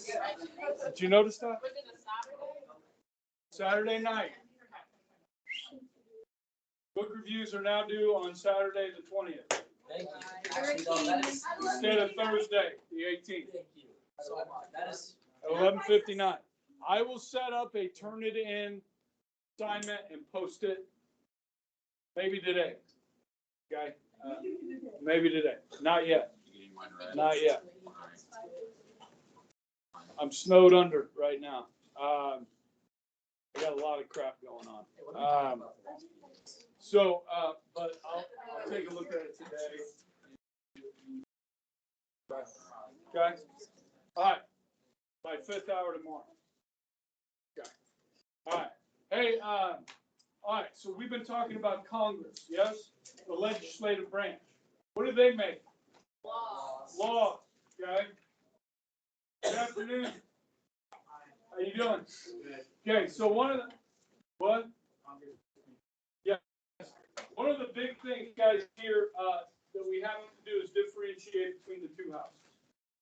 Did you notice that? Saturday night. Book reviews are now due on Saturday the 20th. Thank you. Instead of Thursday, the 18th. Thank you so much. That is. At 11:59. I will set up a turn it in assignment and post it maybe today. Okay? Maybe today. Not yet. Not yet. I'm snowed under right now. I got a lot of crap going on. But I'll take a look at it today. Okay? All right. By 5th hour tomorrow. Okay. All right. Hey, all right. So we've been talking about Congress, yes? The legislative branch. What do they make? Laws. Laws. Okay. Good afternoon. How you doing? Okay. So one of the what? Yeah. One of the big things, guys, here that we have to do is differentiate between the two houses.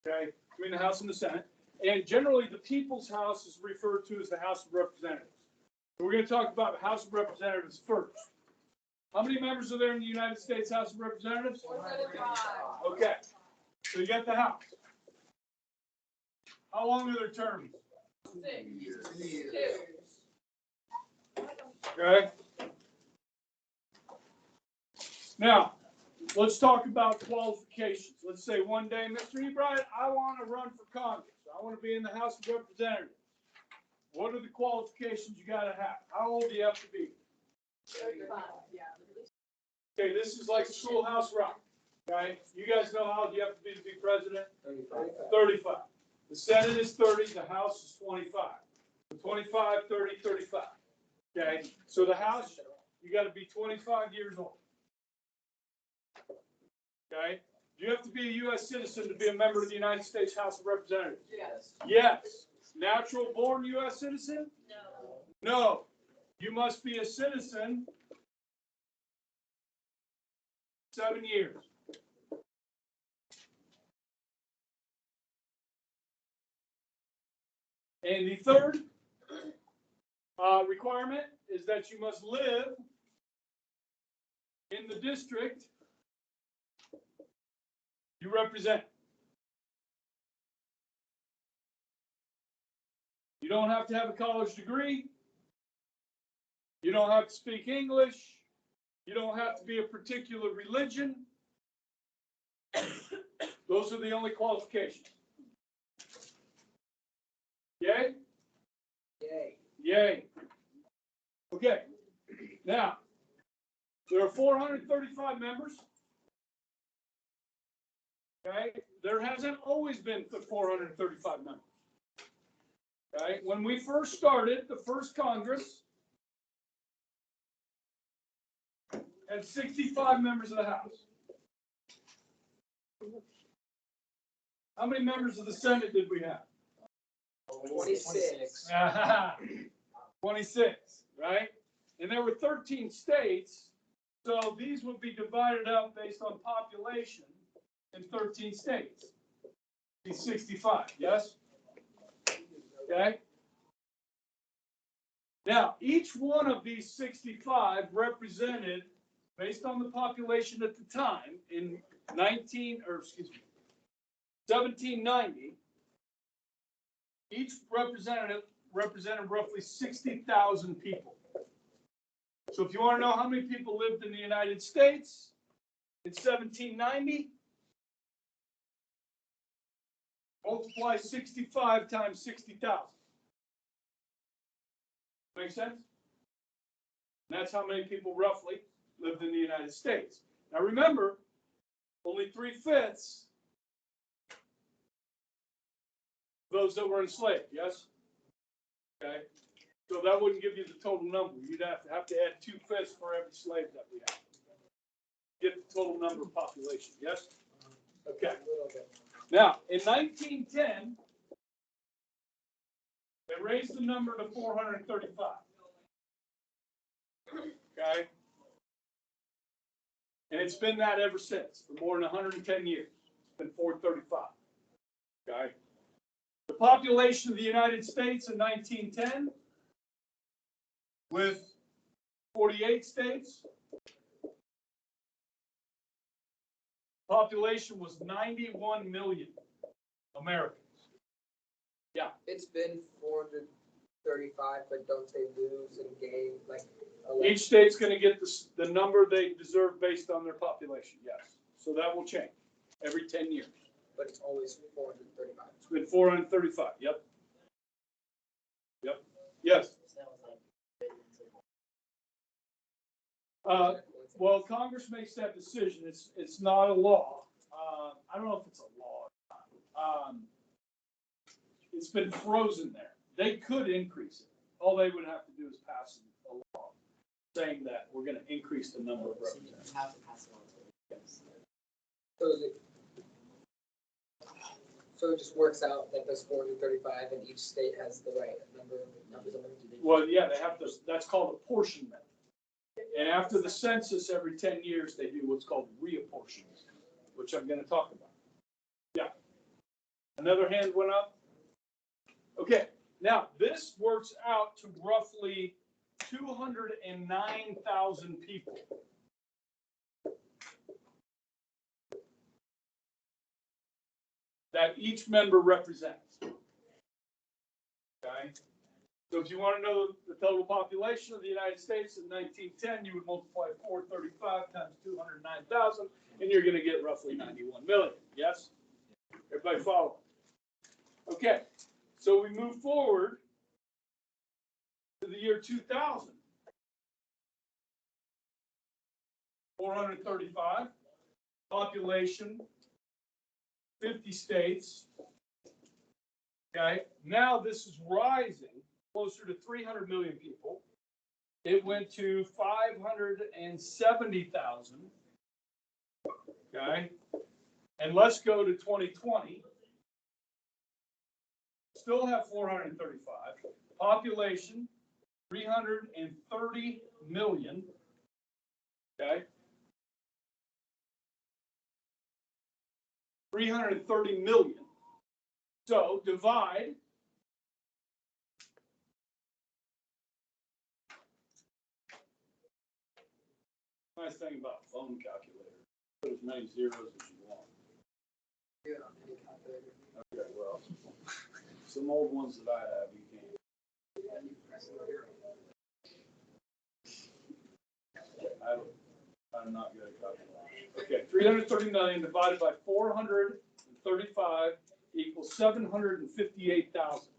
Okay, between the House and the Senate. And generally, the People's House is referred to as the House of Representatives. So we're going to talk about the House of Representatives first. How many members are there in the United States House of Representatives? 105. Okay. So you got the House. How long are their terms? 6. 2. Okay. Now, let's talk about qualifications. Let's say one day, Mr. Ebright, I want to run for Congress. I want to be in the House of Representatives. What are the qualifications you got to have? How old do you have to be? 35. Yeah. Okay, this is like Schoolhouse Rock. Okay, you guys know how old you have to be president? 35. The Senate is 30. The House is 25. 25, 30, 35. Okay, so the House, you got to be 25 years old. Okay, do you have to be a U.S. citizen to be a member of the United States House of Representatives? Yes. Yes. Natural born U.S. citizen? No. No. You must be a citizen 7 years. And the third requirement is that you must live in the district you represent. You don't have to have a college degree. You don't have to speak English. You don't have to be a particular religion. Those are the only qualifications. Yay? Yay. Yay. Okay. Now, there are 435 members. Okay. There hasn't always been 435 members. Okay. When we first started, the first Congress had 65 members of the House. How many members of the Senate did we have? 26. 26, right? And there were 13 states, so these would be divided up based on population in 13 states. Be 65, yes? Okay? Now, each one of these 65 represented, based on the population at the time, in 1790, each representative represented roughly 60,000 people. So if you want to know how many people lived in the United States in 1790, multiply 65 times 60,000. Make sense? And that's how many people roughly lived in the United States. Now remember, only 3/5 those that were enslaved, yes? Okay, so that wouldn't give you the total number. You'd have to add 2/5 for every slave that we have. Get the total number of population, yes? Okay. Now, in 1910, they raised the number to 435. Okay? And it's been that ever since, for more than 110 years. It's been 435. Okay? The population of the United States in 1910, with 48 states, population was 91 million Americans. Yeah. It's been 435, but don't they lose and gain like? Each state's going to get the number they deserve based on their population, yes. So that will change every 10 years. But it's always 435. It's been 435, yep. Yep, yes. Well, Congress makes that decision. It's not a law. I don't know if it's a law or not. It's been frozen there. They could increase it. All they would have to do is pass a law saying that we're going to increase the number of representatives. Have to pass it on to So it just works out that there's 435 and each state has the right numbers of them. Well, yeah, they have to. That's called apportionment. And after the census, every 10 years, they do what's called reapportionment, which I'm going to talk about. Yeah. Another hand went up. Okay. Now, this works out to roughly 209,000 people. That each member represents. Okay? So if you want to know the total population of the United States in 1910, you would multiply 435 times 209,000, and you're going to get roughly 91 million. Yes? Everybody follow? Okay. So we move forward to the year 2000. 435. Population, 50 states. Okay. Now this is rising closer to 300 million people. It went to 570,000. Okay. And let's go to 2020. Still have 435. Population, 330 million. Okay. 330 million. So divide. Nice thing about phone calculator. Put as many zeros as you want. Okay, well, some old ones that I have, you can't. I'm not good at calculating. Okay, 330 million divided by 435 equals 758,000.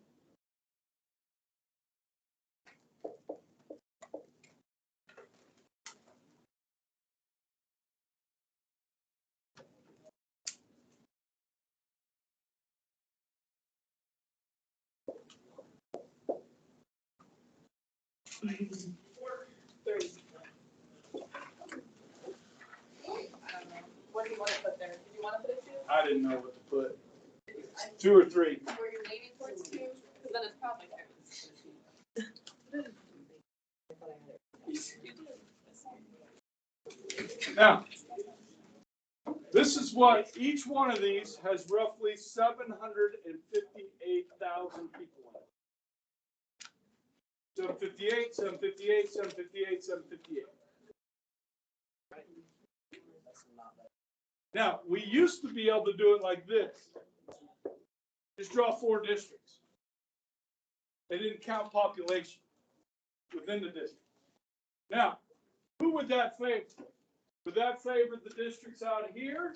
What do you want to put there? Did you want to put it two? I didn't know what to put. 2 or 3. Were you leaning towards two? Because then it's probably two. Now, this is what each one of these has roughly 758,000 people in it. 758, 758, 758, 758. Now, we used to be able to do it like this. Just draw 4 districts. They didn't count population within the district. Now, who would that favor? Would that favor the districts out here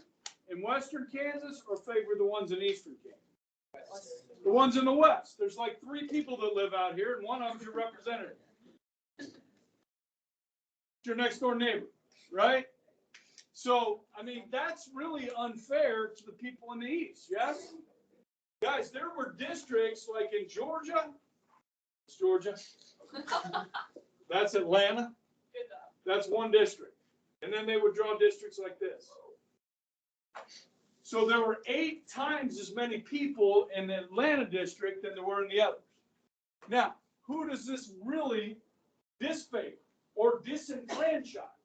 in western Kansas or favor the ones in eastern Kansas? The ones in the west. There's like 3 people that live out here, and one of them's your representative. It's your next door neighbor, right? So, I mean, that's really unfair to the people in the east, yes? Guys, there were districts like in Georgia. It's Georgia. That's Atlanta. Good job. That's one district. And then they would draw districts like this. So there were 8 times as many people in the Atlanta district than there were in the others. Now, who does this really disfavor or disenfranchise?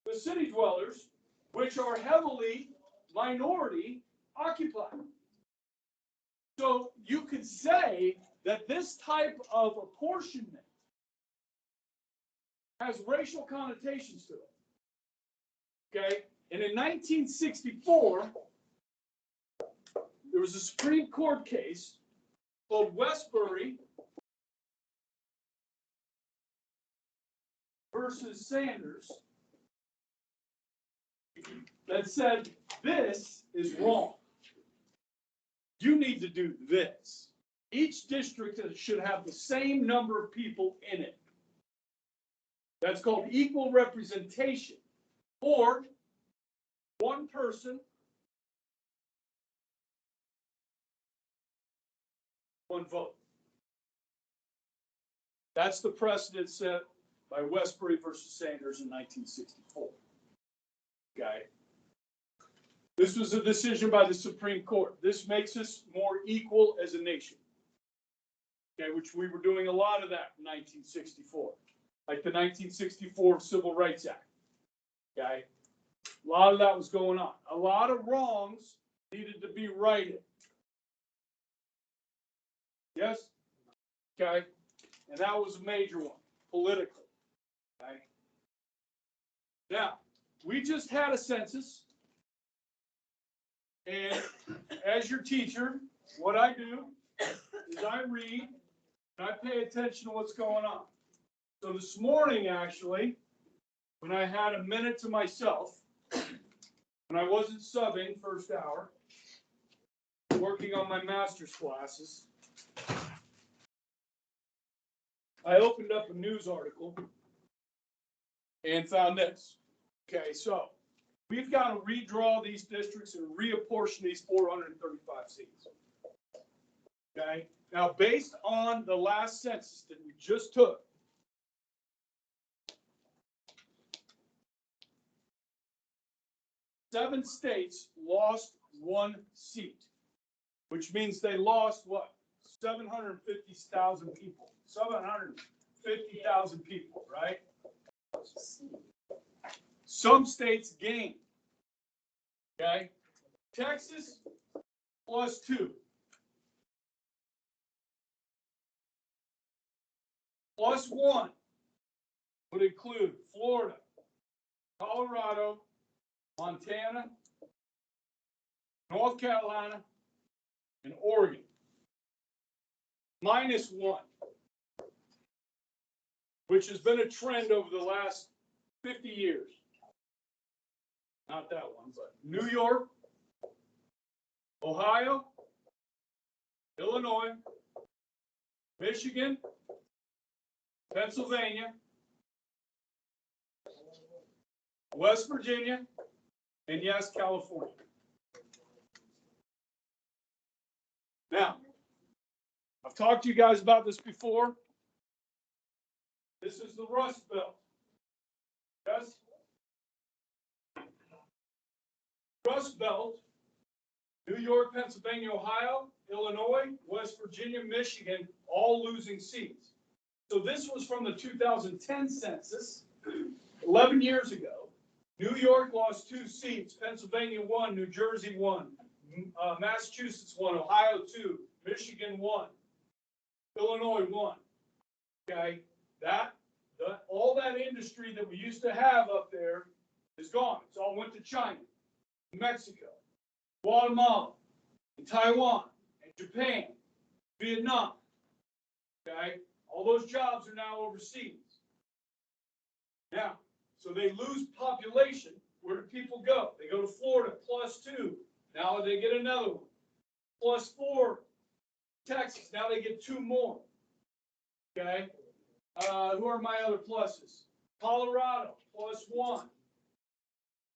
The city dwellers, which are heavily minority occupied. So you could say that this type of apportionment has racial connotations to it. Okay? And in 1964, there was a Supreme Court case called Westbury versus Sanders that said this is wrong. You need to do this. Each district should have the same number of people in it. That's called equal representation. Or one person, one vote. That's the precedent set by Westbury versus Sanders in 1964. Okay. This was a decision by the Supreme Court. This makes us more equal as a nation. Okay, which we were doing a lot of that in 1964, like the 1964 Civil Rights Act. Okay, a lot of that was going on. A lot of wrongs needed to be righted. Yes? Okay, and that was a major one, politically. Okay. Now, we just had a census. And as your teacher, what I do is I read and I pay attention to what's going on. So this morning, actually, when I had a minute to myself, when I wasn't subbing first hour, working on my master's classes, I opened up a news article and found this. Okay, so we've got to redraw these districts and reapportion these 435 seats. Okay, now based on the last census that we just took, seven states lost one seat, which means they lost what? 750,000 people. 750,000 people, right? Some states gained. Okay? Texas +2. +1 would include Florida, Colorado, Montana, North Carolina, and Oregon. -1, which has been a trend over the last 50 years. Not that one, but New York, Ohio, Illinois, Michigan, Pennsylvania, West Virginia, and yes, California. Now, I've talked to you guys about this before. This is the Rust Belt. Yes? Rust Belt, New York, Pennsylvania, Ohio, Illinois, West Virginia, Michigan, all losing seats. So this was from the 2010 census, 11 years ago. New York lost 2 seats, Pennsylvania 1, New Jersey 1, Massachusetts 1, Ohio 2, Michigan 1, Illinois 1. Okay, all that industry that we used to have up there is gone. It's all went to China, Mexico, Guatemala, and Taiwan, and Japan, Vietnam. Okay, all those jobs are now overseas. Now, so they lose population. Where do people go? They go to Florida, +2. Now they get another one. +4. Texas, now they get 2 more. Okay. Who are my other pluses? Colorado, +1.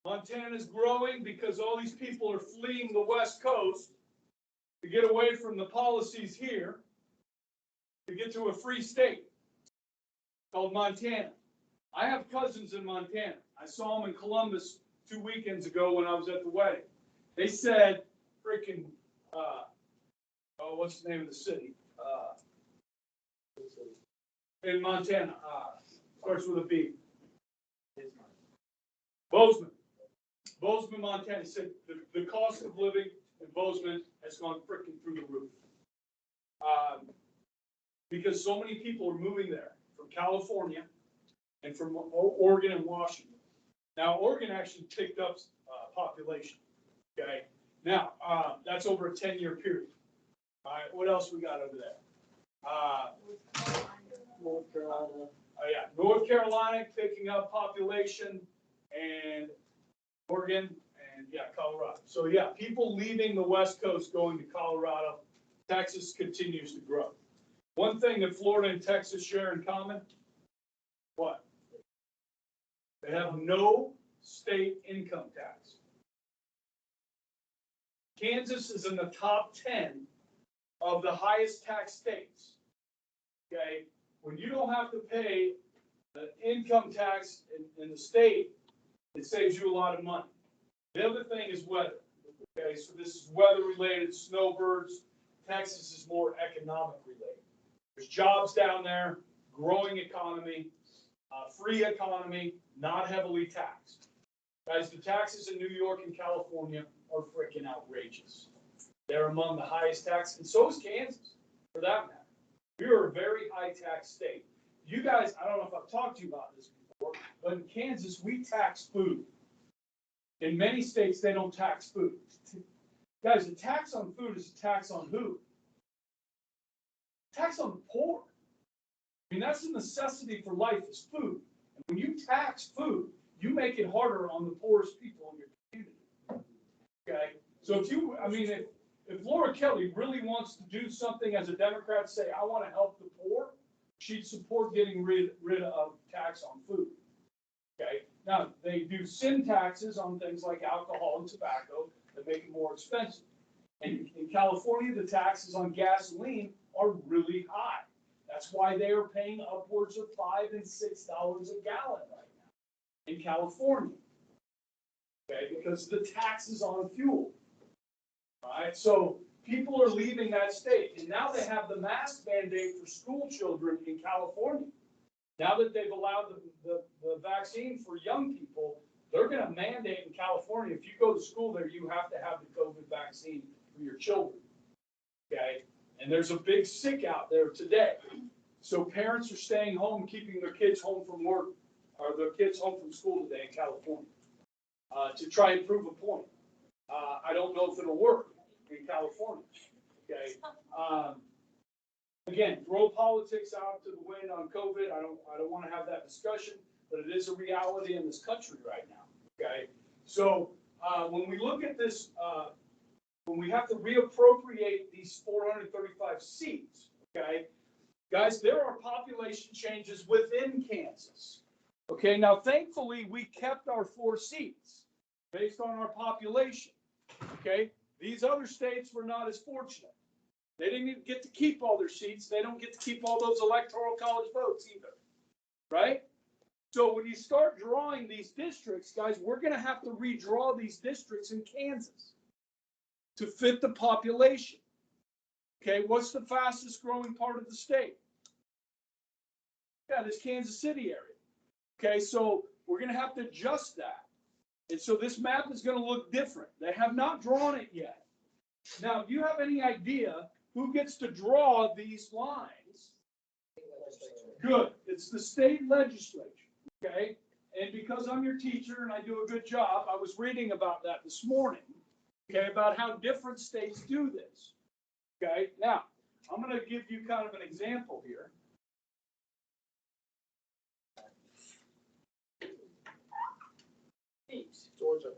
Montana's growing because all these people are fleeing the West Coast to get away from the policies here to get to a free state called Montana. I have cousins in Montana. I saw them in Columbus 2 weekends ago when I was at the wedding. They said, freaking, what's the name of the city? In Montana, starts with a B. Bozeman. Bozeman, Montana. Said the cost of living in Bozeman has gone freaking through the roof. Because so many people are moving there from California and from Oregon and Washington. Now, Oregon actually picked up population, okay? Now, that's over a 10-year period. All right, what else we got over there? North Carolina. Oh yeah, North Carolina picking up population, and Oregon, and yeah, Colorado. So yeah, people leaving the West Coast going to Colorado. Texas continues to grow. One thing that Florida and Texas share in common, what? They have no state income tax. Kansas is in the top 10 of the highest tax states. Okay, when you don't have to pay the income tax in the state, it saves you a lot of money. The other thing is weather. Okay, so this is weather related, snowbirds. Texas is more economic related. There's jobs down there, growing economy, free economy, not heavily taxed. Guys, the taxes in New York and California are freaking outrageous. They're among the highest taxes, and so is Kansas, for that matter. We are a very high tax state. You guys, I don't know if I've talked to you about this before, but in Kansas, we tax food. In many states, they don't tax food. Guys, the tax on food is a tax on who? Tax on the poor. I mean, that's a necessity for life is food. And when you tax food, you make it harder on the poorest people in your community. Okay? So if Laura Kelly really wants to do something as a Democrat, say, I want to help the poor, she'd support getting rid of tax on food. Okay? Now, they do sin taxes on things like alcohol and tobacco that make it more expensive. And in California, the taxes on gasoline are really high. That's why they are paying upwards of $5 and $6 a gallon right now in California. Okay, because the taxes on fuel. All right, so people are leaving that state, and now they have the mask mandate for school children in California. Now that they've allowed the vaccine for young people, they're going to mandate in California, if you go to school there, you have to have the COVID vaccine for your children. Okay? And there's a big sick out there today. So parents are staying home, keeping their kids home from work, or their kids home from school today in California, to try and prove a point. I don't know if it'll work in California. Okay? Again, throw politics out to the wind on COVID. I don't want to have that discussion, but it is a reality in this country right now. Okay, so when we look at this, when we have to reappropriate these 435 seats, okay, guys, there are population changes within Kansas. Okay, now thankfully we kept our 4 seats based on our population. Okay, these other states were not as fortunate. They didn't even get to keep all their seats. They don't get to keep all those electoral college votes either, right? So when you start drawing these districts, guys, we're going to have to redraw these districts in Kansas to fit the population. Okay, what's the fastest growing part of the state? Yeah, this Kansas City area. Okay, so we're going to have to adjust that. And so this map is going to look different. They have not drawn it yet. Now, do you have any idea who gets to draw these lines? Good. It's the state legislature. Okay. And because I'm your teacher and I do a good job, I was reading about that this morning. Okay. About how different states do this. Okay. Now, I'm going to give you kind of an example here. Georgia.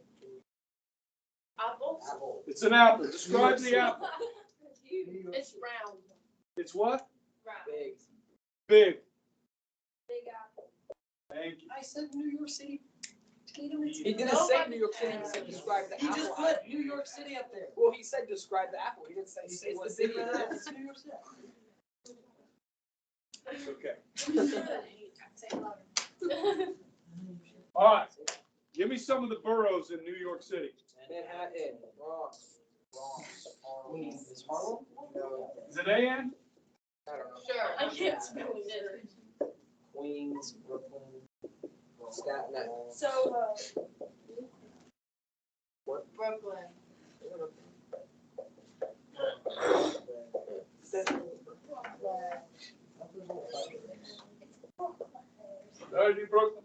Apple? Apple. It's an apple. Describe the apple. It's round. It's what? Round. Big. Big. Big apple. Thank you. I said New York City. He didn't say New York City, he said describe the He apple. just put New York City up there. Well, he said describe the apple, he didn't say It's what the city big it apple. is. It's New York City. It's okay. Say it louder. All right. Give me some of the boroughs in New York City. Manhattan, Bronx, Queens. Is Harlem? No, Is it A.N.? I don't know. Sure, I can't spell it. Queens, Brooklyn, Staten Island. So, What? Brooklyn. Staten You broke them?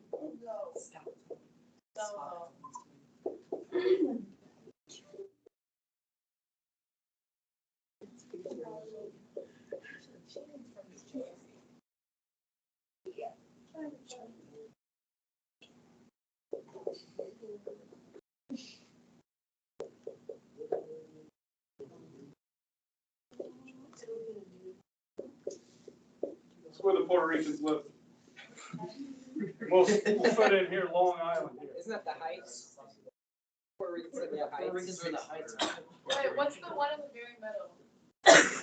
That's where the Puerto Ricans live. Most people fit in here, Long Island here. Isn't that the Heights? Puerto Ricans are the Puerto Ricans are the Heights. Wait, what's the one in the very middle?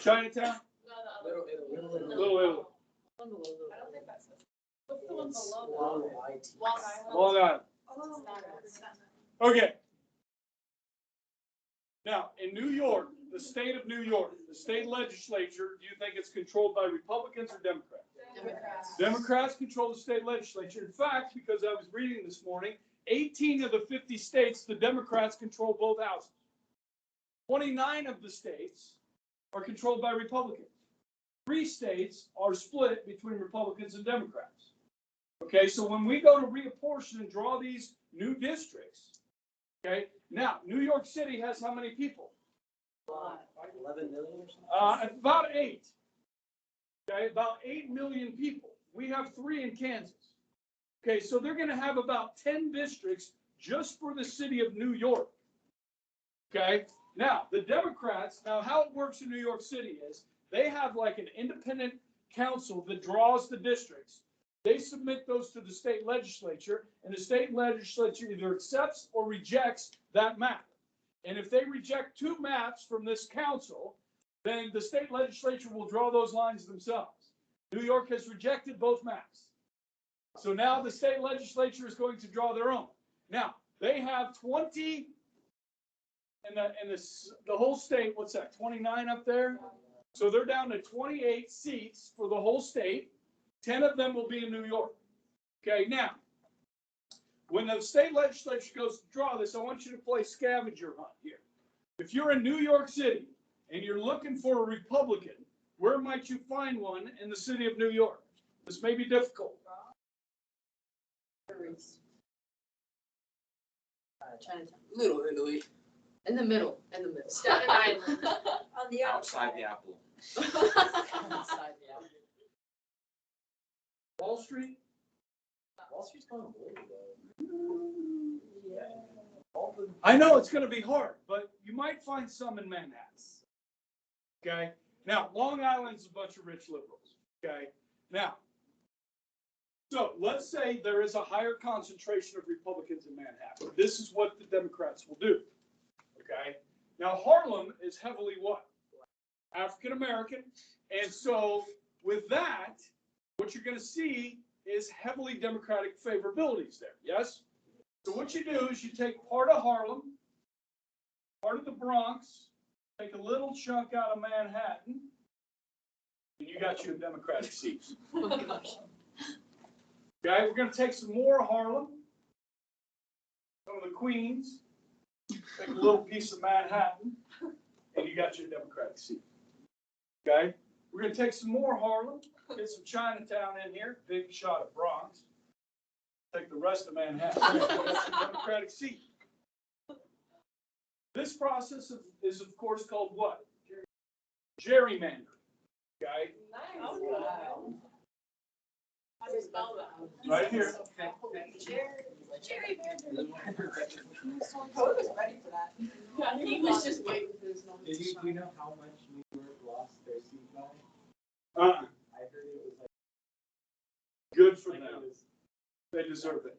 Chinatown, No, the other. Little Italy. Little Italy, I don't think that's it. What's the one It's below? Long that? Island. Long Island. Long Island. Oh, it's not it, it's not it. Okay. Now, in New York, the state of New York, the state legislature, do you think it's controlled by Republicans or Democrats? Democrats. Democrats control the state legislature. In fact, because I was reading this morning, 18 of the 50 states, the Democrats control both houses. 29 of the states are controlled by Republicans. 3 states are split between Republicans and Democrats. Okay, so when we go to reapportion and draw these new districts, okay, now New York City has how many people? 11 million or something? About 8. Okay, about 8 million people. We have 3 in Kansas. Okay, so they're going to have about 10 districts just for the city of New York. Okay, now the Democrats, now how it works in New York City is they have like an independent council that draws the districts. They submit those to the state legislature, and the state legislature either accepts or rejects that map. And if they reject 2 maps from this council, then the state legislature will draw those lines themselves. New York has rejected both maps. So now the state legislature is going to draw their own. Now, they have 20, and the whole state, what's that, 29 up there? So they're down to 28 seats for the whole state. 10 of them will be in New York. Okay, now, when the state legislature goes to draw this, I want you to play scavenger hunt here. If you're in New York City and you're looking for a Republican, where might you find one in the city of New York? This may be difficult. Chinatown. Little Italy. In the middle. Staten Island. On the Outside the apple. Outside, yeah. Wall Street? Wall Street's kind of blue though. I know it's going to be hard, but you might find some in Manhattan. Okay? Now, Long Island's a bunch of rich liberals. Okay? Now, so let's say there is a higher concentration of Republicans in Manhattan. This is what the Democrats will do. Okay? Now, Harlem is heavily what? African American. And so with that, what you're going to see is heavily Democratic favorabilities there. Yes? So what you do is you take part of Harlem, part of the Bronx, take a little chunk out of Manhattan, and you got your Democratic seats. Okay, we're going to take some more Harlem, some of the Queens, take a little piece of Manhattan, and you got your Democratic seat. Okay, we're going to take some more Harlem, get some Chinatown in here, big shot of Bronx, take the rest of Manhattan, that's your Democratic seat. This process is of course called what? Gerrymandering. Okay, Nice. Oh, wow. How do you spell that? right here. Jerry Mander. Cody was ready for that. Yeah, he was just waiting for his moment. Do to you shine. know how much New York lost their seat by? Uh, I heard it was like. good for Like them. it was- They deserve it.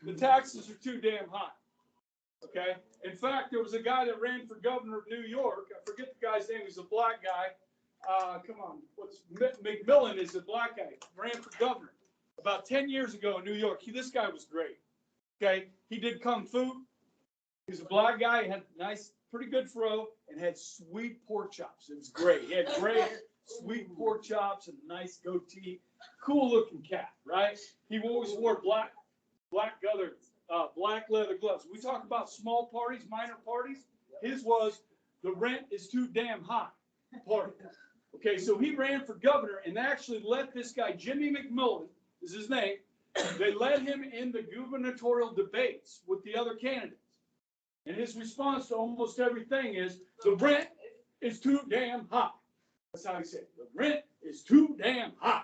The taxes are too damn high. Okay? In fact, there was a guy that ran for governor of New York. I forget the guy's name. He's a black guy. Come on. McMillan is a black guy. Ran for governor about 10 years ago in New York. This guy was great. Okay? He did kung fu. He was a black guy. He had nice, pretty good fro and had sweet pork chops. It was great. He had gray hair, sweet pork chops, and a nice goatee. Cool looking cat, right? He always wore black leather gloves. We talk about small parties, minor parties. His was the rent is too damn high party. Okay, so he ran for governor and they actually let this guy, Jimmy McMillan is his name, they let him in the gubernatorial debates with the other candidates. And his response to almost everything is, the rent is too damn high. That's how he said it. The rent is too damn high.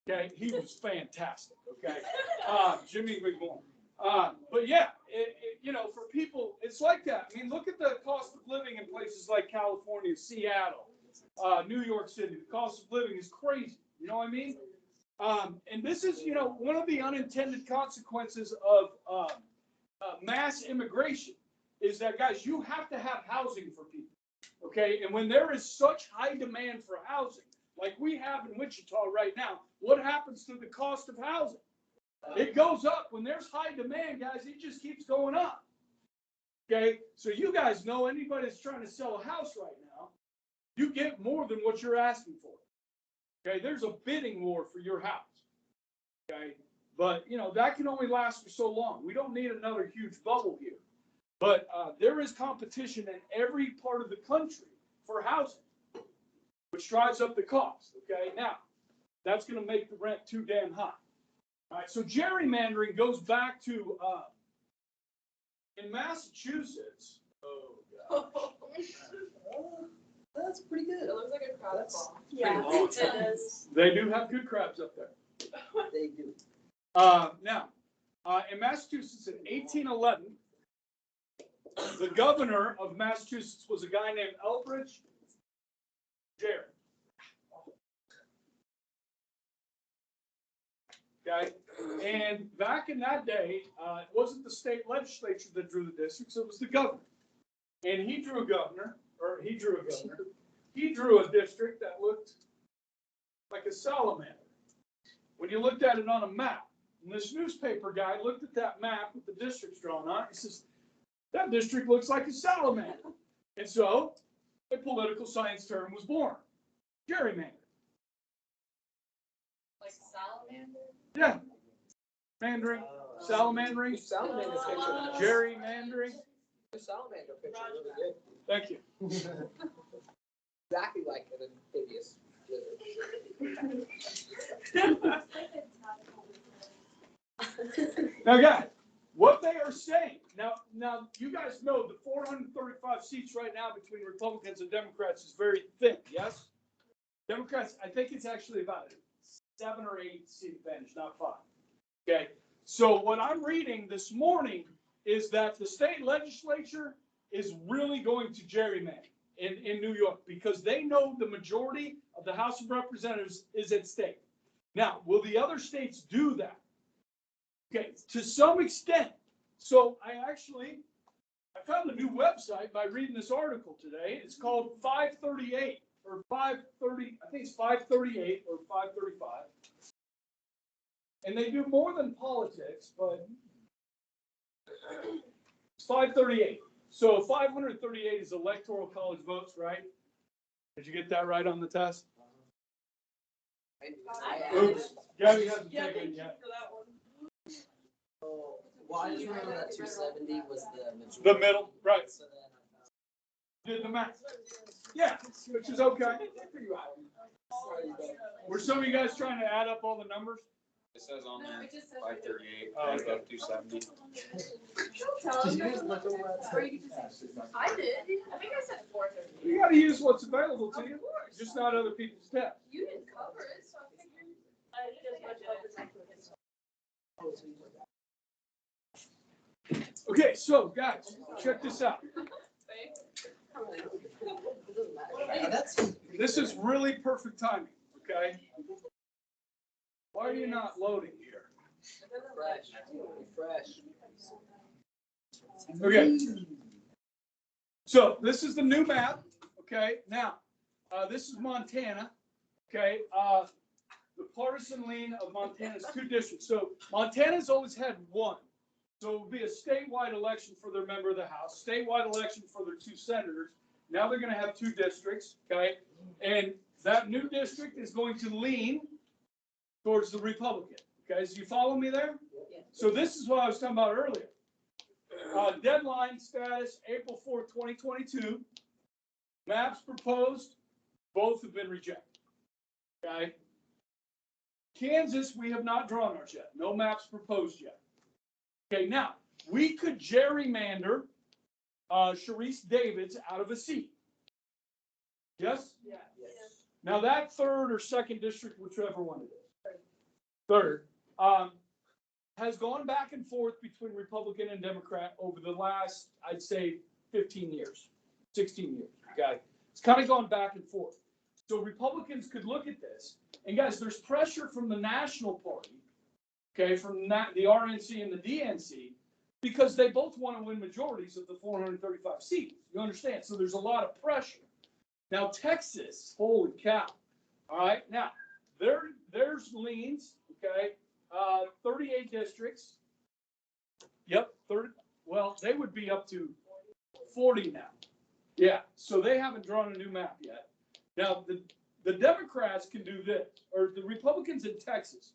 Okay, he was fantastic. Okay, Jimmy McMillan. But yeah, you know, for people, it's like that. I mean, look at the cost of living in places like California, Seattle, New York City. The cost of living is crazy. You know what I mean? And this is, you know, one of the unintended consequences of mass immigration is that, guys, you have to have housing for people. Okay, and when there is such high demand for housing, like we have in Wichita right now, what happens to the cost of housing? It goes up. When there's high demand, guys, it just keeps going up. Okay, so you guys know, anybody that's trying to sell a house right now, you get more than what you're asking for. Okay, there's a bidding war for your house. Okay, but you know, that can only last for so long. We don't need another huge bubble here. But there is competition in every part of the country for housing, which drives up the cost. Okay, now that's going to make the rent too damn high. All right, so gerrymandering goes back to in Massachusetts. Oh God. That's pretty good. It looks like a crab ball. Yeah, long. it is. They do have good crabs up there. They do. Now, in Massachusetts in 1811, the governor of Massachusetts was a guy named Elbridge Gerry. Okay, and back in that day, it wasn't the state legislature that drew the districts, it was the governor. And he drew a governor. He drew a district that looked like a salamander. When you looked at it on a map, and this newspaper guy looked at that map with the districts drawn on it, he says, that district looks like a salamander. And so a political science term was born, gerrymander. Like salamander? Yeah, mandering, salamandering, Salamander picture. gerrymandering. The salamander picture is really good. Thank you. Exactly like an amphibious lizard. Now, guys, what they are saying, now you guys know the 435 seats right now between Republicans and Democrats is very thin, yes? Democrats, I think it's actually about a 7 or 8 seat advantage, not 5. Okay, so what I'm reading this morning is that the state legislature is really going to gerrymander in New York because they know the majority of the House of Representatives is at stake. Now, will the other states do that? Okay, to some extent. So I found a new website by reading this article today. It's called 538 or 530, I think it's 538 or 535. And they do more than politics, but it's 538. So 538 is electoral college votes, right? Did you get that right on the test? Oops, Gabby hasn't Yeah, taken thank it you yet. for that one. Well, I just remember that 270 was the majority. The middle, right? So then I Did the math. Yeah, which is okay. Were some of you guys trying to add up all the numbers? It says on No, there, it just says. 538, Oh, okay. above 270. Tell Did us. you guys look over that? Or you could just say, I did. I think I said 430. You gotta use what's available to Of you, course. just not other people's tests. You didn't cover it, so I figured. I just went over. Okay, so guys, check this out. It doesn't matter. That's This is really perfect timing, okay? Why are you not loading here? fresh. Okay. So this is the new map, okay? Now, this is Montana, okay? The partisan lean of Montana is 2 districts. So Montana's always had 1. So it would be a statewide election for their member of the House, statewide election for their 2 senators. Now they're going to have 2 districts, okay? And that new district is going to lean towards the Republican, okay? So you follow me there? So this is what I was talking about earlier. Deadline status, April 4th, 2022. Maps proposed Both have been rejected. Okay? Kansas, we have not drawn ours yet. No maps proposed yet. Okay, now, we could gerrymander Sharice Davids out of a seat. Yes? Yeah. Now, that third or second district, whichever one it is, third, has gone back and forth between Republican and Democrat over the last, I'd say, 15 years, 16 years, okay? It's kind of gone back and forth. So Republicans could look at this, and guys, there's pressure from the National Party, okay, from the RNC and the DNC, because they both want to win majorities of the 435 seats. You understand? So there's a lot of pressure. Now, Texas, holy cow. All right, now, there's leans, okay, 38 districts. Yep, 30. Well, they would be up to 40 now. Yeah, so they haven't drawn a new map yet. Now, the Democrats can do this, or the Republicans in Texas.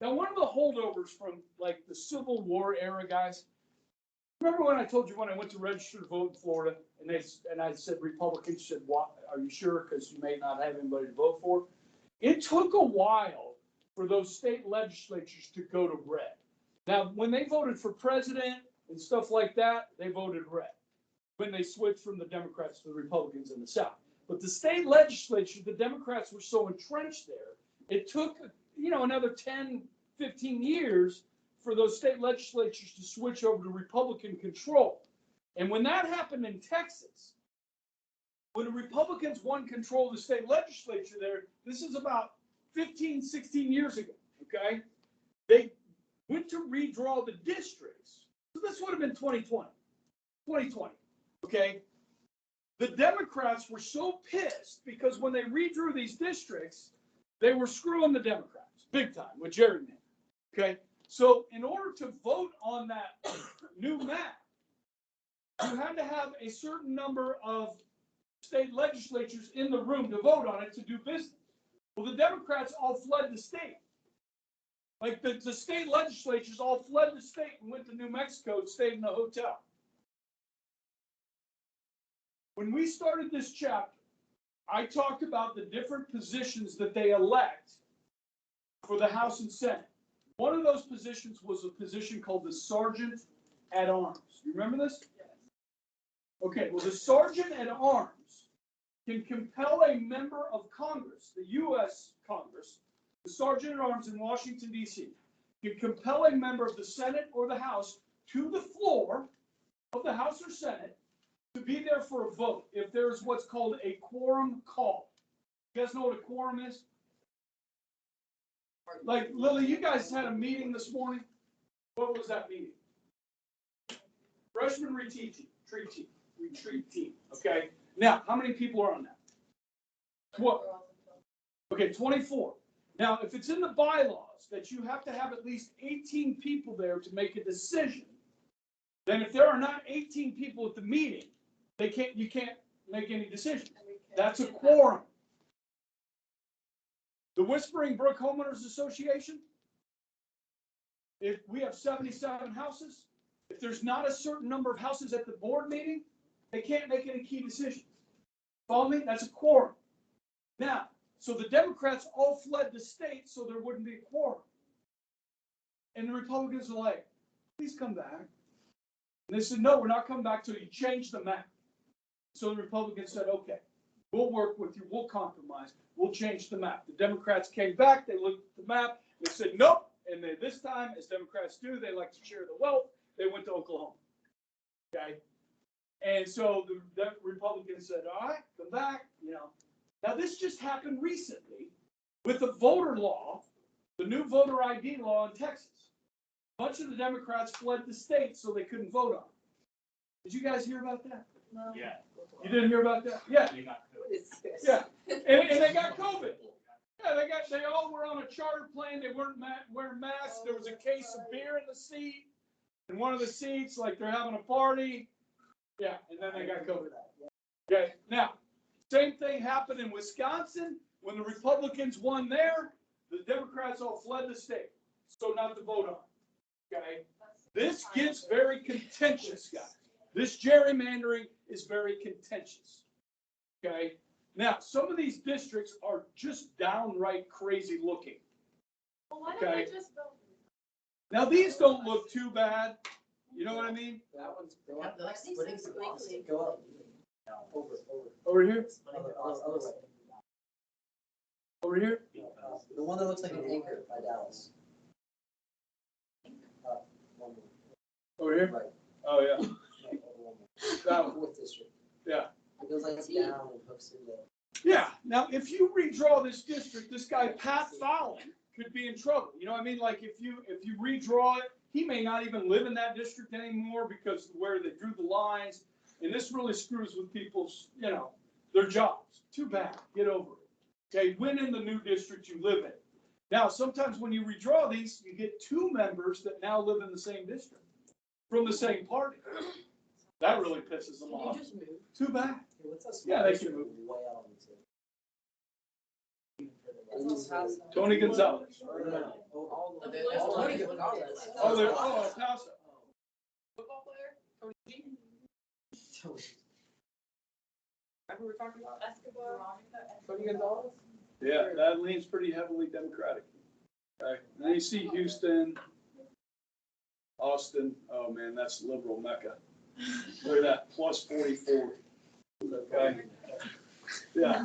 Now, one of the holdovers from, like, the Civil War era, guys, remember when I told you when I went to register to vote in Florida, and I said Republicans said, "What? Are you sure? Because you may not have anybody to vote for." It took a while for those state legislatures to go to red. Now, when they voted for president and stuff like that, they voted red. When they switched from the Democrats to the Republicans in the South. But the state legislature, the Democrats were so entrenched there, it took, another 10, 15 years for those state legislatures to switch over to Republican control. And when that happened in Texas, when the Republicans won control of the state legislature there, this is about 15, 16 years ago, okay? They went to redraw the districts. So this would have been 2020, okay? The Democrats were so pissed because when they redrew these districts, they were screwing the Democrats big time with gerrymandering, okay? So in order to vote on that new map, you had to have a certain number of state legislatures in the room to vote on it to do business. Well, the Democrats all fled the state. Like the state legislatures all fled the state and went to New Mexico and stayed in a hotel. When we started this chapter, I talked about the different positions that they elect for the House and Senate. One of those positions was a position called the Sergeant at Arms. You remember this? Yes. Okay, well, the Sergeant at Arms can compel a member of Congress, the U.S. Congress, the Sergeant at Arms in Washington, D.C., can compel a member of the Senate or the House to the floor of the House or Senate to be there for a vote if there's what's called a quorum call. You guys know what a quorum is? Like, Lily, you guys had a meeting this morning. What was that meeting? Freshman retreat team. Okay. Now, how many people are on that? What? Okay, 24. Now, if it's in the bylaws that you have to have at least 18 people there to make a decision, then if there are not 18 people at the meeting, you can't make any decisions. That's a quorum. The Whispering Brook Homeowners Association, if we have 77 houses, if there's not a certain number of houses at the board meeting, they can't make any key decisions. Follow me? That's a quorum. Now, so the Democrats all fled the state so there wouldn't be a quorum. And the Republicans are like, please come back. And they said, no, we're not coming back till you change the map. So the Republicans said, okay, we'll work with you. We'll compromise. We'll change the map. The Democrats came back. They looked at the map. They said, nope. And they, this time, as Democrats do, they like to share the wealth. They went to Oklahoma. Okay. And so the Republicans said, all right, come back. Now this just happened recently with the voter law, the new voter ID law in Texas. A bunch of the Democrats fled the state so they couldn't vote on it. Did you guys hear about that? No. Yeah. You didn't hear about that? Yeah. You got What is this? Yeah. And they got COVID. Yeah, they all were on a charter plane. They weren't wearing masks. There was a case of beer in the seat. In one of the seats, like they're having a party. Yeah, and then they got COVID. Okay, now, same thing happened in Wisconsin. When the Republicans won there, the Democrats all fled the state. So not to vote on. Okay, this gets very contentious, guys. This gerrymandering is very contentious. Okay, Now, some of these districts are just downright crazy looking. Well, why don't Okay. they just build? Now, these don't look too bad. You know what I mean? That one's go Yeah, up. they're like splitting some blocks. Go up. Over. Over here? Splitting the Other way. Over here? The one that looks like an anchor by Dallas. One more. Over here? Right. Oh, yeah. No, over one more. That one. Fourth district. Yeah. It goes like down and hooks into. Yeah. Now, if you redraw this district, this guy, Pat Fallon, could be in trouble. You know what I mean? Like, if you redraw it, he may not even live in that district anymore because of where they drew the lines. And this really screws with people's, their jobs. Too bad. Get over it. Okay, win in the new district you live in. Now, sometimes when you redraw these, you get two members that now live in the same district from the same party. That really pisses them Can you off. just move? Too bad. What's that? Yeah, they can move. Way out into. It's on Paso. Tony Gonzalez. Oh, Tony Gonzalez. Oh, there. Oh, El Paso. Football player? Tony G? That's what we're talking about? Basketball. Tony Gonzalez? Yeah, that leans pretty heavily Democratic. Okay. Now you see Houston, Austin. Oh man, that's liberal Mecca. Look at that, plus 44. Okay. Yeah.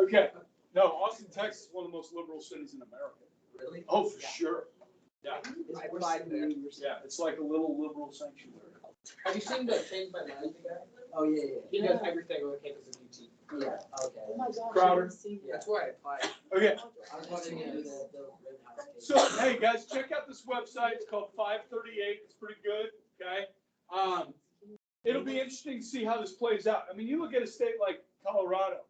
Okay. No, Austin, Texas is one of the most liberal cities in America. Really? Oh, for sure. Yeah. It's I worse applied than there. Yeah, it's like a little liberal sanctuary. Have you seen the Change My Mind guy? Oh, yeah, He does everything on the campus of UT. yeah. Yeah, okay. Oh my gosh. Crowder. That's why I applied. Okay. I was watching the Red House case. So, hey guys, check out this website. It's called 538. It's pretty good. Okay. It'll be interesting to see how this plays out. I mean, you look at a state like Colorado.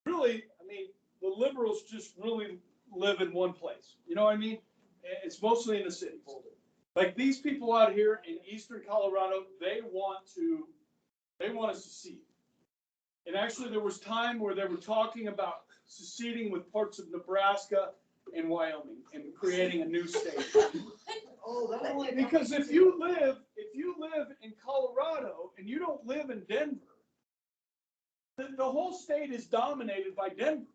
Really, I mean, the liberals just really live in one place. You know what I mean? It's mostly in the cities. Like these people out here in eastern Colorado, they want to secede. And actually, there was time where they were talking about seceding with parts of Nebraska and Wyoming and creating a new state. Oh, that only. Because if you live in Colorado and you don't live in Denver, the whole state is dominated by Denver.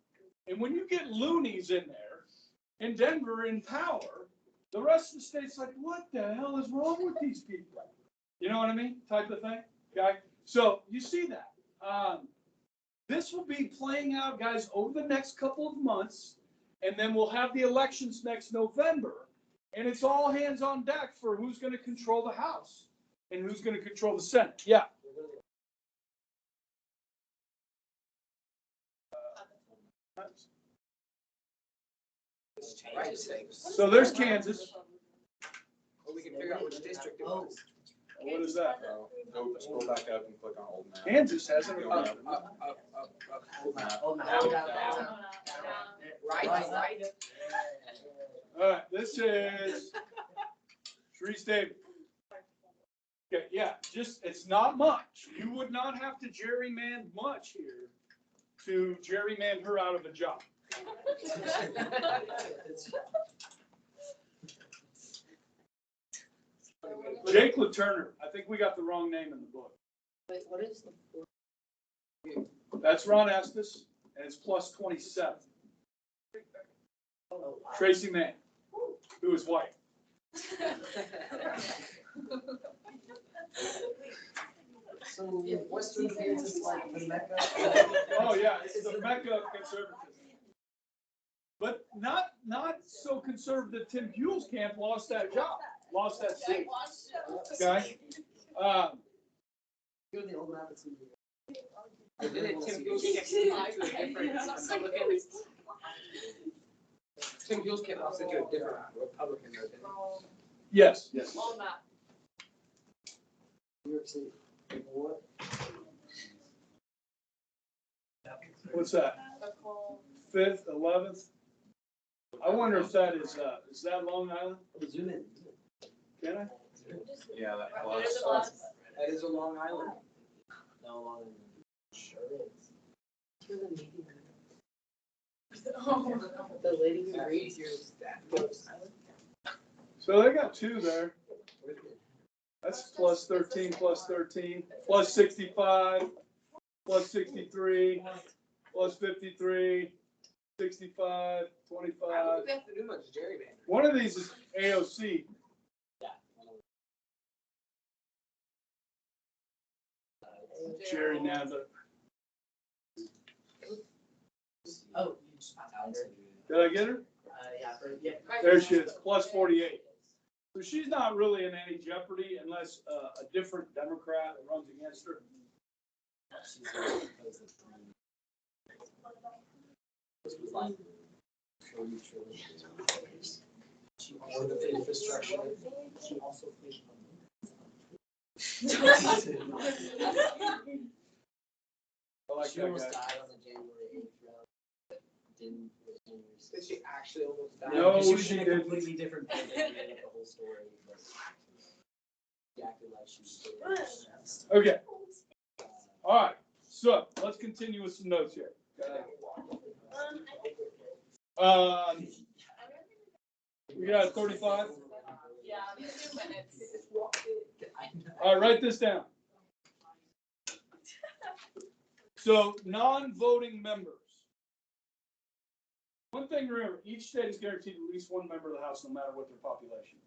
And when you get loonies in there, in Denver in power, the rest of the state's like, what the hell is wrong with these people? You know what I mean? Type of thing. Okay. So you see that. This will be playing out, guys, over the next couple of months, and then we'll have the elections next November, and it's all hands on deck for who's going to control the House and who's going to control the Senate. Yeah. Right. So there's Kansas. Or we can figure out which district it was. What is that? Go scroll back up and click on old map. Kansas hasn't. Go Up. up. Old map. Oh, Down, down, down, down. Right, Right. All right, this is Sharice David. Okay, yeah, it's not much. You would not have to gerrymander much here to gerrymander her out of a job. Jake LaTurner, I think we got the wrong name in the book. Wait, what is the? That's Ron Estes, and it's plus 27. Tracy Mann, who is white. So Western Kansas, like the Mecca. Oh, yeah, it's the mecca of conservatism. But not so conservative. Tim Buell's camp lost that job, lost that seat. Okay? Go to the old map and see. Didn't Tim Buell's get applied to a different Republican? Tim Buell's get lost into a different Republican, though, didn't he? Yes. On that. New York City. What? What's that? 5th, 11th? I wonder if that is that Long Island? Zoom in. Can I? Yeah, that There's plus. a plus. That is a Long Island. No longer. Sure is. The lady who reads your stat. So they got 2 there. That's plus 13, plus 13, plus 65, plus 63, plus 53, 65, 25. I don't think they have to do much gerrymandering. One of these is AOC. Jerry Nadler. Oh, you just found out. Did I get her? Yeah. There she is, plus 48. So she's not really in any jeopardy unless a different Democrat runs against her. This was like she also paid infrastructure. She also paid. I like She that almost guy. died on the January 8th round. Didn't. Did she actually almost die? No, Because was she in a didn't. completely different building. They made up the whole story. But she acted like she was. Okay. All right. So let's continue with some notes here. We got 35. Yeah, 2 minutes. All right, write this down. So non-voting members. One thing to remember, each state is guaranteed at least one member of the House, no matter what their population.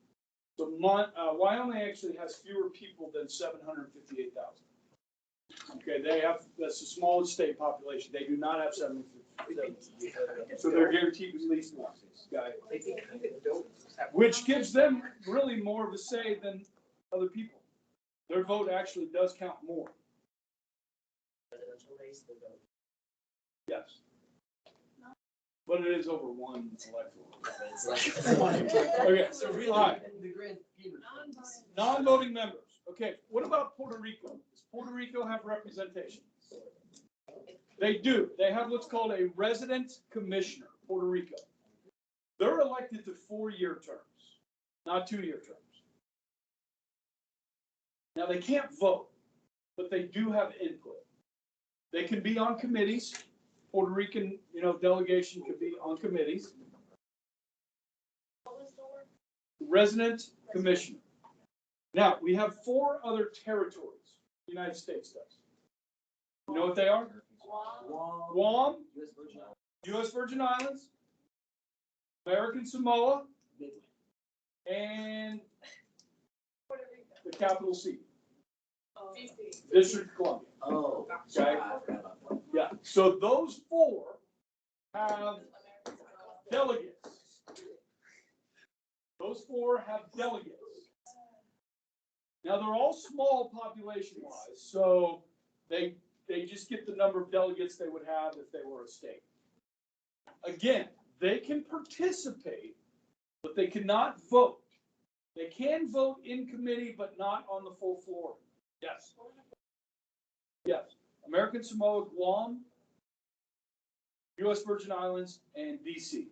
So Wyoming actually has fewer people than 758,000. Okay, that's the smallest state population. They do not have 758,000. So they're guaranteed at least one guy. Which gives them really more of a say than other people. Their vote actually does count more. Presidential race, they vote. Yes. But it is over one electoral. It's like. Okay, So really, all right. in the grand scheme of things. Non-voting members. Okay, what about Puerto Rico? Does Puerto Rico have representation? They do. They have what's called a resident commissioner, Puerto Rico. They're elected to 4-year terms, not 2-year terms. Now, they can't vote, but they do have input. They can be on committees. Puerto Rican, delegation could be on committees. What was the word? Resident commissioner. Now, we have 4 other territories the United States does. You know what they are? Guam, U.S. Virgin Islands, American Samoa, and Puerto Rico. the capital C, DC. District of Columbia. Oh, Okay. sorry, I forgot about that. Yeah, so those 4 have delegates. Those 4 have delegates. Now, they're all small population-wise, so they just get the number of delegates they would have if they were a state. Again, they can participate, but they cannot vote. They can vote in committee, but not on the full floor. Yes. Yes. American Samoa, Guam, U.S. Virgin Islands, and D.C.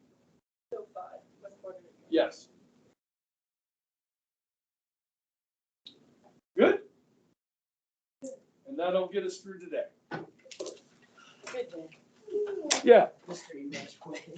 So 5 was Puerto Rico. Yes. Good? And that'll get us through today. Good day. Yeah. History, much way.